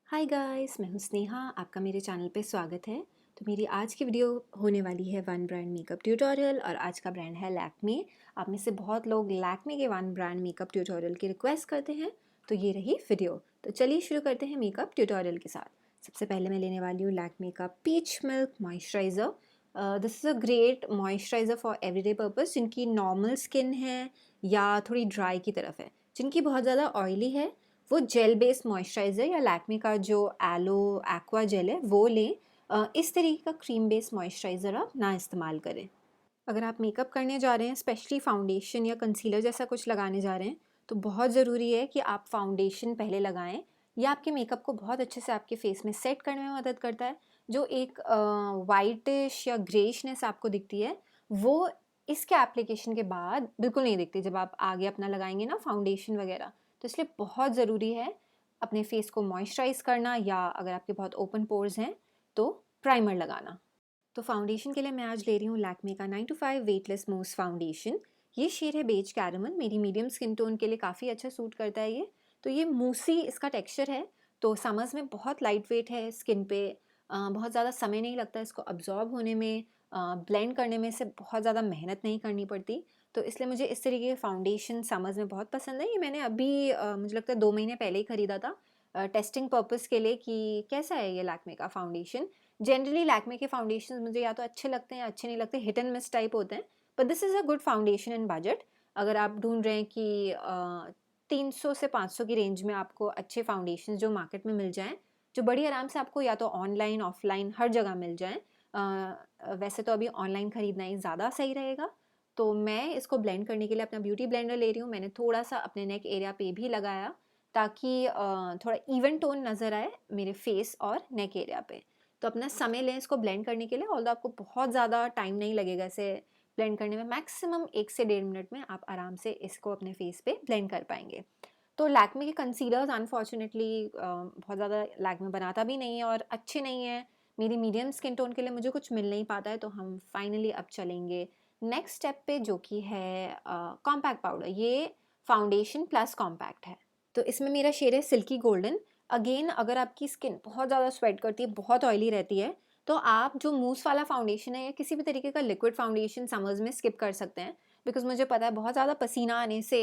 Hi guys, मैं हूँ स्नेहा। आपका मेरे चैनल पे स्वागत है। तो मेरी आज की वीडियो होने वाली है वन ब्रांड मेकअप ट्यूटोरियल और आज का ब्रांड है लैक्मे। आप में से बहुत लोग लैक्मे के वन ब्रांड मेकअप ट्यूटोरियल की रिक्वेस्ट करते हैं, तो ये रही वीडियो। तो चलिए शुरू करते हैं मेकअप ट्यूटोरियल के साथ। सबसे पहले मैं लेने वाली हूँ लैक्मे का peach milk moisturizer. This is a great moisturizer for everyday purpose, जिनकी नॉर्मल स्किन है या थोड़ी ड्राई की तरफ है। जिनकी बहुत ज़्यादा ऑयली है वो जेल बेस्ड मॉइस्चराइज़र या लैक्मे का जो एलो एक्वा जेल है वो लें। इस तरीके का क्रीम बेस्ड मॉइस्चराइज़र आप ना इस्तेमाल करें। अगर आप मेकअप करने जा रहे हैं, स्पेशली फाउंडेशन या कंसीलर जैसा कुछ लगाने जा रहे हैं, तो बहुत ज़रूरी है कि आप फाउंडेशन पहले लगाएं। यह आपके मेकअप को बहुत अच्छे से आपके फेस में सेट करने में मदद करता है। जो एक वाइटिश या ग्रेशनेस आपको दिखती है, वो इसके एप्लीकेशन के बाद बिल्कुल नहीं दिखती जब आप आगे अपना लगाएंगे ना फाउंडेशन वगैरह। तो इसलिए बहुत ज़रूरी है अपने फेस को मॉइस्चराइज़ करना, या अगर आपके बहुत ओपन पोर्स हैं तो प्राइमर लगाना। तो फाउंडेशन के लिए मैं आज ले रही हूँ लैक्मे का 9 to 5 वेटलेस मूस फाउंडेशन। ये शेड है बेज कैरमल, मेरी मीडियम स्किन टोन के लिए काफ़ी अच्छा सूट करता है ये। तो ये मूसी इसका टेक्सचर है, तो समर्स में बहुत लाइट वेट है स्किन पे। बहुत ज़्यादा समय नहीं लगता इसको अब्जॉर्ब होने में, ब्लेंड करने में से बहुत ज़्यादा मेहनत नहीं करनी पड़ती। तो इसलिए मुझे इस तरीके के फाउंडेशन समर्स में बहुत पसंद है। ये मैंने अभी मुझे लगता है 2 महीने पहले ही ख़रीदा था टेस्टिंग पर्पज़ के लिए कि कैसा है ये लैक्मे का फाउंडेशन। जनरली लैक्मे के फाउंडेशन मुझे या तो अच्छे लगते हैं या अच्छे नहीं लगते, हिट एंड मिस टाइप होते हैं। But this is a good foundation in budget. अगर आप ढूंढ रहे हैं कि 300 से 500 की रेंज में आपको अच्छे फाउंडेशन जो मार्केट में मिल जाएं, जो बड़ी आराम से आपको या तो ऑनलाइन ऑफलाइन हर जगह मिल जाएं। वैसे तो अभी ऑनलाइन ख़रीदना ही ज़्यादा सही रहेगा। तो मैं इसको ब्लेंड करने के लिए अपना ब्यूटी ब्लेंडर ले रही हूँ। मैंने थोड़ा सा अपने नेक एरिया पे भी लगाया ताकि थोड़ा इवन टोन नज़र आए मेरे फेस और नेक एरिया पे। तो अपना समय लें इसको ब्लेंड करने के लिए, ऑल्दो आपको बहुत ज़्यादा टाइम नहीं लगेगा इसे ब्लेंड करने में। मैक्सिमम 1 से 1.5 मिनट में आप आराम से इसको अपने फेस पे ब्लेंड कर पाएंगे। तो लैक्मे के कंसीलर्स अनफॉर्चुनेटली बहुत ज़्यादा लैक्मे बनाता भी नहीं है और अच्छे नहीं हैं। मेरी मीडियम स्किन टोन के लिए मुझे कुछ मिल नहीं पाता है, तो हम फाइनली अब चलेंगे नेक्स्ट स्टेप पे, जो कि है कॉम्पैक्ट पाउडर। ये फाउंडेशन प्लस कॉम्पैक्ट है। तो इसमें मेरा शेड है सिल्की गोल्डन। अगेन, अगर आपकी स्किन बहुत ज़्यादा स्वेट करती है, बहुत ऑयली रहती है, तो आप जो मूस वाला फाउंडेशन है या किसी भी तरीके का लिक्विड फाउंडेशन समर्स में स्किप कर सकते हैं। बिकॉज मुझे पता है बहुत ज़्यादा पसीना आने से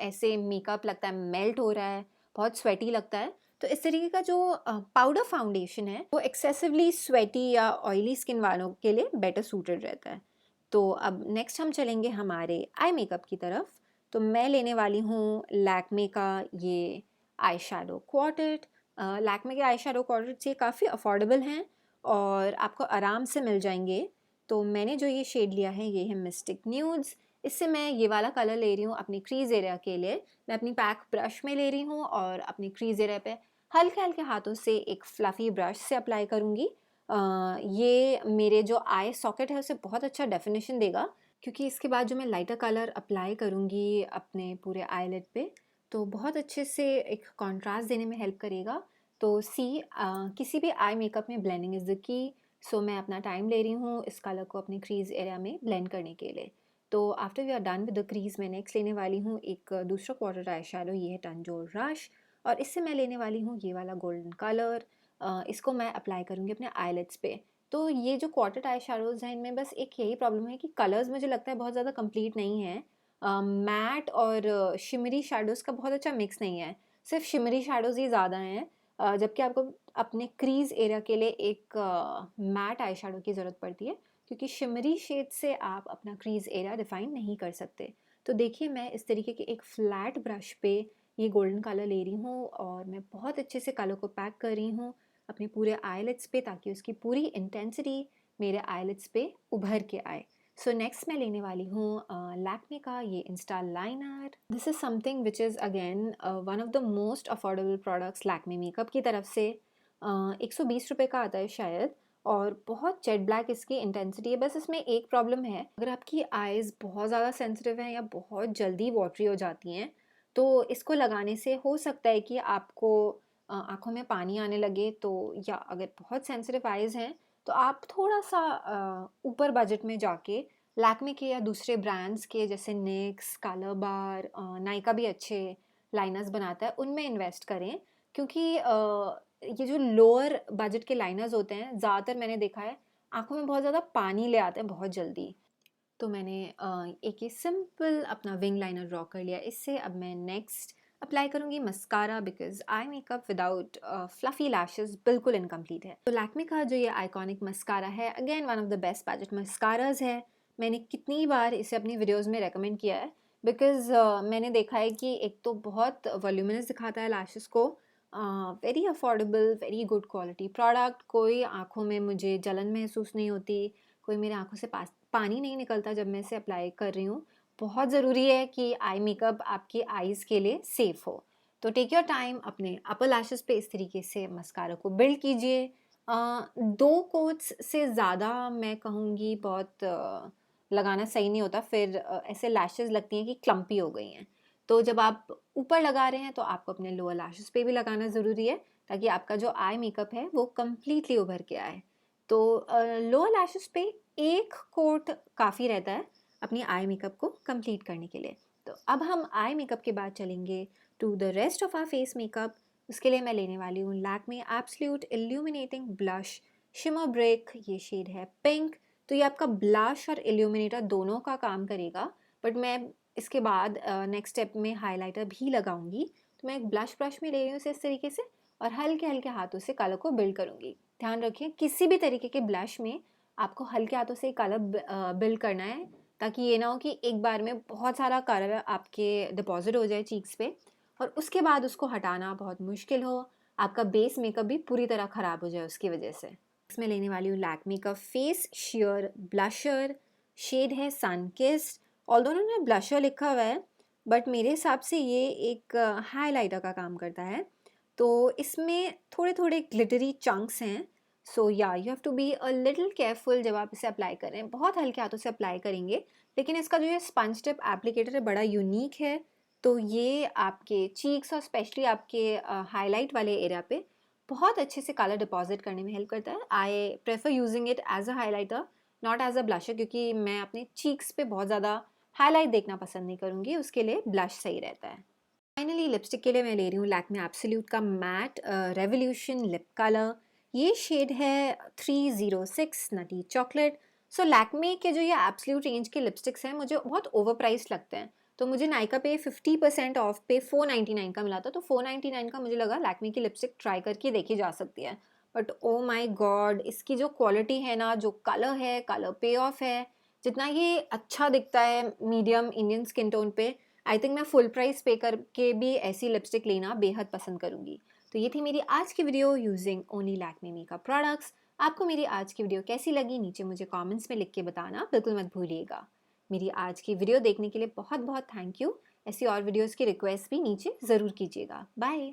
ऐसे मेकअप लगता है मेल्ट हो रहा है, बहुत स्वेटी लगता है। तो इस तरीके का जो पाउडर फाउंडेशन है वो एक्सेसिवली स्वेटी या ऑयली स्किन वालों के लिए बेटर सूटेड रहता है। तो अब नेक्स्ट हम चलेंगे हमारे आई मेकअप की तरफ। तो मैं लेने वाली हूँ लैक्मे का ये आई शेडो क्वार्टेट। लैक्मे के आई शेडो क्वार्टेट्स ये काफ़ी अफोर्डेबल हैं और आपको आराम से मिल जाएंगे। तो मैंने जो ये शेड लिया है ये है मिस्टिक न्यूड्स। इससे मैं ये वाला कलर ले रही हूँ अपनी क्रीज एरिया के लिए। मैं अपनी पैक ब्रश में ले रही हूँ और अपनी क्रीज एरिया पे हल्के हल्के हाथों से एक फ्लफ़ी ब्रश से अप्लाई करूँगी। ये मेरे जो आई सॉकेट है उसे बहुत अच्छा डेफिनेशन देगा, क्योंकि इसके बाद जो मैं लाइटर कलर अप्लाई करूँगी अपने पूरे आईलिड पे, तो बहुत अच्छे से एक कॉन्ट्रास्ट देने में हेल्प करेगा। तो किसी भी आई मेकअप में ब्लेंडिंग इज़ द की। सो मैं अपना टाइम ले रही हूँ इस कलर को अपने क्रीज एरिया में ब्लेंड करने के लिए। तो after we are done with the crease, मैं नेक्स्ट लेने वाली हूँ एक दूसरा क्वार्टर आई शैडो। ये है टंजोर रश और इससे मैं लेने वाली हूँ ये वाला गोल्डन कलर। इसको मैं अप्लाई करूँगी अपने आईलिड्स पे। तो ये जो क्वार्टेट आई शैडोज़ हैं इनमें बस एक यही प्रॉब्लम है कि कलर्स मुझे लगता है बहुत ज़्यादा कंप्लीट नहीं है। मैट और शिमरी शैडोज़ का बहुत अच्छा मिक्स नहीं है। सिर्फ शिमरी शैडोज़ ही ज़्यादा हैं, जबकि आपको अपने क्रीज एरिया के लिए एक मैट आई शैडो की ज़रूरत पड़ती है, क्योंकि शिमरी शेड से आप अपना क्रीज एरिया डिफाइन नहीं कर सकते। तो देखिए, मैं इस तरीके के एक फ्लैट ब्रश पे ये गोल्डन कलर ले रही हूँ और मैं बहुत अच्छे से कलर को पैक कर रही हूँ अपने पूरे आईलिड्स पे, ताकि उसकी पूरी इंटेंसिटी मेरे आईलिड्स पे उभर के आए। सो नेक्स्ट मैं लेने वाली हूँ लैक्मे का ये Insta liner. This is something which is again one of the most affordable products Lakme makeup की तरफ से। 120 रुपये का आता है शायद, और बहुत जेट ब्लैक इसकी इंटेंसिटी है। बस इसमें एक प्रॉब्लम है, अगर आपकी आइज़ बहुत ज़्यादा सेंसिटिव हैं या बहुत जल्दी वाटरी हो जाती हैं, तो इसको लगाने से हो सकता है कि आपको आँखों में पानी आने लगे। तो या अगर बहुत सेंसिटिव आइज़ हैं तो आप थोड़ा-सा ऊपर बजट में जाके लैक्मे के या दूसरे ब्रांड्स के जैसे निक्स, काला बार, नायका भी अच्छे लाइनर्स बनाता है, उनमें इन्वेस्ट करें। क्योंकि ये जो लोअर बजट के लाइनर्स होते हैं, ज़्यादातर मैंने देखा है आँखों में बहुत ज़्यादा पानी ले आते हैं बहुत जल्दी। तो मैंने एक ये सिंपल अपना विंग लाइनर ड्रॉ कर लिया। इससे अब मैं नेक्स्ट अप्लाई करूँगी mascara, because I makeup without fluffy lashes बिल्कुल इनकम्प्लीट है। तो लैक्मे का जो ये आइकॉनिक मस्कारा है, again one of the best budget mascaras है। मैंने कितनी बार इसे अपनी वीडियोज़ में रेकमेंड किया है, बिकॉज़ मैंने देखा है कि एक तो बहुत वॉल्यूमिनस दिखाता है लैशेज़ को, very affordable, very good quality product, कोई आँखों में मुझे जलन महसूस नहीं होती, कोई मेरे आँखों से पानी नहीं निकलता जब मैं इसे अप्लाई कर रही हूँ। बहुत ज़रूरी है कि आई मेकअप आपकी आईज़ के लिए सेफ़ हो। तो टेक योर टाइम, अपने अपर लैशेज़ पे इस तरीके से मस्कारा को बिल्ड कीजिए। 2 कोट्स से ज़्यादा मैं कहूँगी बहुत लगाना सही नहीं होता, फिर ऐसे लैशेज़ लगती हैं कि क्लम्पी हो गई हैं। तो जब आप ऊपर लगा रहे हैं तो आपको अपने लोअर लैशेज़ पे भी लगाना ज़रूरी है, ताकि आपका जो आई मेकअप है वो कम्प्लीटली उभर के आए। तो लोअर लैशेज़ पे 1 कोट काफ़ी रहता है अपनी आई मेकअप को कंप्लीट करने के लिए। तो अब हम आई मेकअप के बाद चलेंगे to the rest of our face makeup. उसके लिए मैं लेने वाली हूँ Lakme absolute illuminating blush shimmer brick, ये शेड है पिंक। तो ये आपका ब्लश और इल्यूमिनेटर दोनों का काम करेगा, बट मैं इसके बाद नेक्स्ट स्टेप में हाइलाइटर भी लगाऊंगी। तो मैं एक ब्लश ब्रश में ले रही हूँ इसे इस तरीके से, और हल्के हल्के हाथों से कलर को बिल्ड करूँगी। ध्यान रखिए किसी भी तरीके के ब्लश में आपको हल्के हाथों से कलर बिल्ड करना है, ताकि ये ना हो कि एक बार में बहुत सारा कलर आपके डिपॉजिट हो जाए चीक्स पे और उसके बाद उसको हटाना बहुत मुश्किल हो, आपका बेस मेकअप भी पूरी तरह ख़राब हो जाए उसकी वजह से। इसमें लेने वाली हूँ लैक्मे का फेस शेयर ब्लशर, शेड है सन किस्ड। ऑल्दो उन्होंने ब्लशर लिखा हुआ है, बट मेरे हिसाब से ये एक हाइलाइटर का काम करता है। तो इसमें थोड़े थोड़े ग्लिटरी चंक्स हैं, सो या you have to be a little careful जब आप इसे अप्लाई करें। बहुत हल्के हाथों से अप्लाई करेंगे, लेकिन इसका जो ये स्पंज टिप एप्लीकेटर है बड़ा यूनिक है। तो ये आपके चीक्स और स्पेशली आपके हाईलाइट वाले एरिया पे बहुत अच्छे से कलर डिपॉजिट करने में हेल्प करता है। I prefer using it as a highlighter, not as a blusher, क्योंकि मैं अपने चीक्स पे बहुत ज़्यादा हाईलाइट देखना पसंद नहीं करूँगी, उसके लिए ब्लश सही रहता है। फाइनली लिपस्टिक के लिए मैं ले रही हूँ लैक्मे एब्सोल्यूट का मैट रेवोल्यूशन लिप कलर। ये शेड है 306 नटी चॉकलेट। सो लैक्मे के जो ये एब्सोल्यूट रेंज के लिपस्टिक्स हैं मुझे बहुत ओवर प्राइस लगते हैं। तो मुझे नाइका पे 50% ऑफ पे 499 का मिला था, तो 499 का मुझे लगा लैक्मे की लिपस्टिक ट्राई करके देखी जा सकती है। बट ओ माई गॉड, इसकी जो क्वालिटी है ना, जो कलर है, कलर पे ऑफ है, जितना ये अच्छा दिखता है मीडियम इंडियन स्किन टोन पे, आई थिंक मैं फुल प्राइस पे करके भी ऐसी लिपस्टिक लेना बेहद पसंद करूँगी। तो ये थी मेरी आज की video using only Lakme makeup products. आपको मेरी आज की वीडियो कैसी लगी नीचे मुझे कमेंट्स में लिख के बताना बिल्कुल मत भूलिएगा। मेरी आज की वीडियो देखने के लिए बहुत बहुत थैंक यू। ऐसी और वीडियोज़ की रिक्वेस्ट भी नीचे ज़रूर कीजिएगा। बाय।